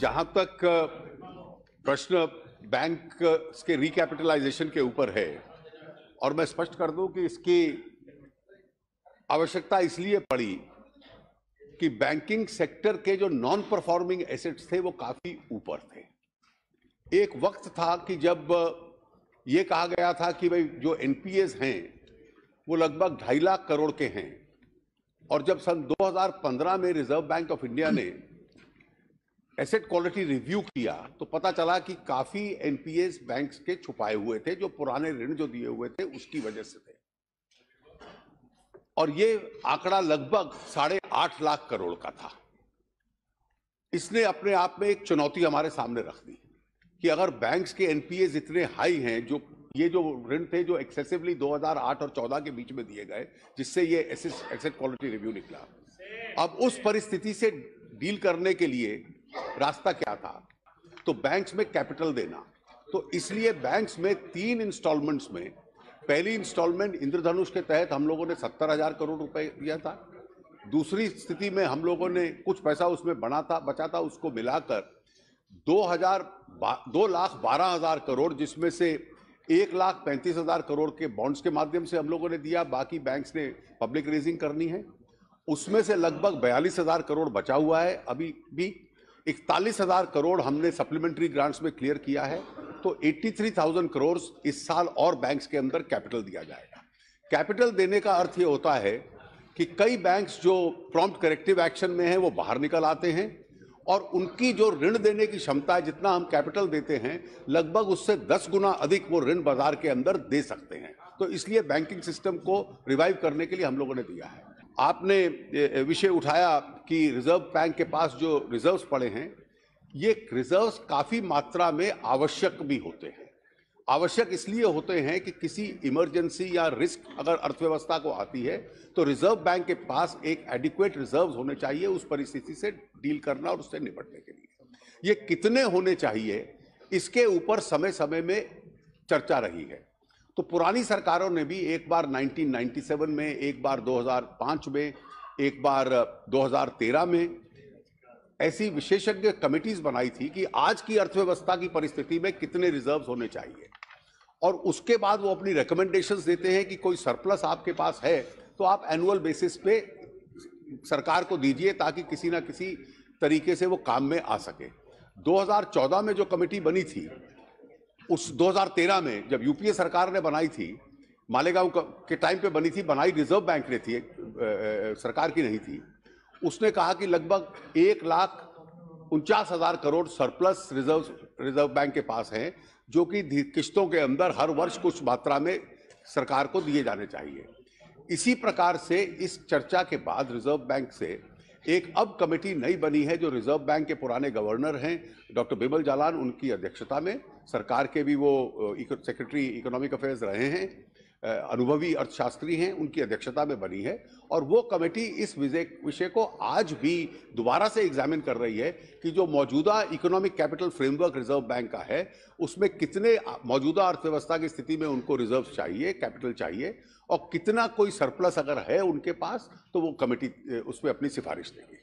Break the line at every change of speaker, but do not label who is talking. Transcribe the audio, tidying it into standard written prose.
जहां तक प्रश्न बैंक के रिकैपिटलाइजेशन के ऊपर है, और मैं स्पष्ट कर दूं कि इसकी आवश्यकता इसलिए पड़ी कि बैंकिंग सेक्टर के जो नॉन परफॉर्मिंग एसेट्स थे वो काफी ऊपर थे। एक वक्त था कि जब ये कहा गया था कि भाई जो एनपीएस हैं वो लगभग 2.5 लाख करोड़ के हैं, और जब सन 2015 में रिजर्व बैंक ऑफ इंडिया ने एसेट क्वालिटी रिव्यू किया तो पता चला कि काफी एनपीएस बैंक्स के छुपाए हुए थे, जो पुराने ऋण जो दिए हुए थे उसकी वजह से थे, और ये आंकड़ा लगभग 8.5 लाख करोड़ का था। इसने अपने आप में एक चुनौती हमारे सामने रख दी कि अगर बैंक्स के एनपीएस इतने हाई हैं, जो ये जो ऋण थे जो एक्सेसिवली 2008 और 14 के बीच में दिए गए, जिससे ये एसेट क्वालिटी रिव्यू निकला, अब उस परिस्थिति से डील करने के लिए रास्ता क्या था? तो बैंक्स में कैपिटल देना। तो इसलिए बैंक्स में 3 इंस्टॉलमेंट्स में, पहली इंस्टॉलमेंट इंद्रधनुष के तहत हम लोगों ने 70,000 करोड़ रुपए दिया था। दूसरी स्थिति में हम लोगों ने कुछ पैसा उसमें बचा था, उसको मिलाकर 2,12,000 करोड़, जिसमें से 1,35,000 करोड़ के बॉन्ड्स के माध्यम से हम लोगों ने दिया। बाकी बैंक्स ने पब्लिक रेजिंग करनी है, उसमें से लगभग 42,000 करोड़ बचा हुआ है। अभी भी 41,000 करोड़ हमने सप्लीमेंट्री ग्रांट्स में क्लियर किया है। तो 83,000 करोड़ इस साल और बैंक्स के अंदर कैपिटल दिया जाएगा। कैपिटल देने का अर्थ ये होता है कि कई बैंक्स जो प्रॉम्प्ट करेक्टिव एक्शन में हैं वो बाहर निकल आते हैं, और उनकी जो ऋण देने की क्षमता है, जितना हम कैपिटल देते हैं लगभग उससे 10 गुना अधिक वो ऋण बाजार के अंदर दे सकते हैं। तो इसलिए बैंकिंग सिस्टम को रिवाइव करने के लिए हम लोगों ने दिया है। आपने विषय उठाया कि रिजर्व बैंक के पास जो रिजर्व्स पड़े हैं, ये रिजर्व्स काफी मात्रा में आवश्यक भी होते हैं। आवश्यक इसलिए होते हैं कि किसी इमरजेंसी या रिस्क अगर अर्थव्यवस्था को आती है तो रिजर्व बैंक के पास एक एडिक्वेट रिजर्व्स होने चाहिए उस परिस्थिति से डील करना और उससे निपटने के लिए। ये कितने होने चाहिए, इसके ऊपर समय समय में चर्चा रही है। तो पुरानी सरकारों ने भी एक बार 1997 में, एक बार 2005 में, एक बार 2013 में ऐसी विशेषज्ञ कमिटीज बनाई थी कि आज की अर्थव्यवस्था की परिस्थिति में कितने रिजर्व्स होने चाहिए, और उसके बाद वो अपनी रिकमेंडेशंस देते हैं कि कोई सरप्लस आपके पास है तो आप एनुअल बेसिस पे सरकार को दीजिए, ताकि किसी ना किसी तरीके से वो काम में आ सके। 2014 में जो कमेटी बनी थी, उस 2013 में जब यूपीए सरकार ने बनाई थी, मालेगांव के टाइम पे बनी थी, बनाई रिजर्व बैंक ने थी, सरकार की नहीं थी। उसने कहा कि लगभग 1,49,000 करोड़ सरप्लस रिजर्व बैंक के पास हैं, जो कि किश्तों के अंदर हर वर्ष कुछ मात्रा में सरकार को दिए जाने चाहिए। इसी प्रकार से इस चर्चा के बाद रिजर्व बैंक से एक अब कमेटी नई बनी है, जो रिजर्व बैंक के पुराने गवर्नर हैं डॉक्टर बिमल जालान, उनकी अध्यक्षता में, सरकार के भी वो सेक्रेटरी इकोनॉमिक अफेयर्स रहे हैं, अनुभवी अर्थशास्त्री हैं, उनकी अध्यक्षता में बनी है। और वो कमेटी इस विषय को आज भी दोबारा से एग्जामिन कर रही है कि जो मौजूदा economic capital framework reserve bank का है, उसमें कितने मौजूदा अर्थव्यवस्था की स्थिति में उनको रिजर्व चाहिए, कैपिटल चाहिए, और कितना कोई सरप्लस अगर है उनके पास तो वो कमेटी उसमें अपनी सिफारिश देगी।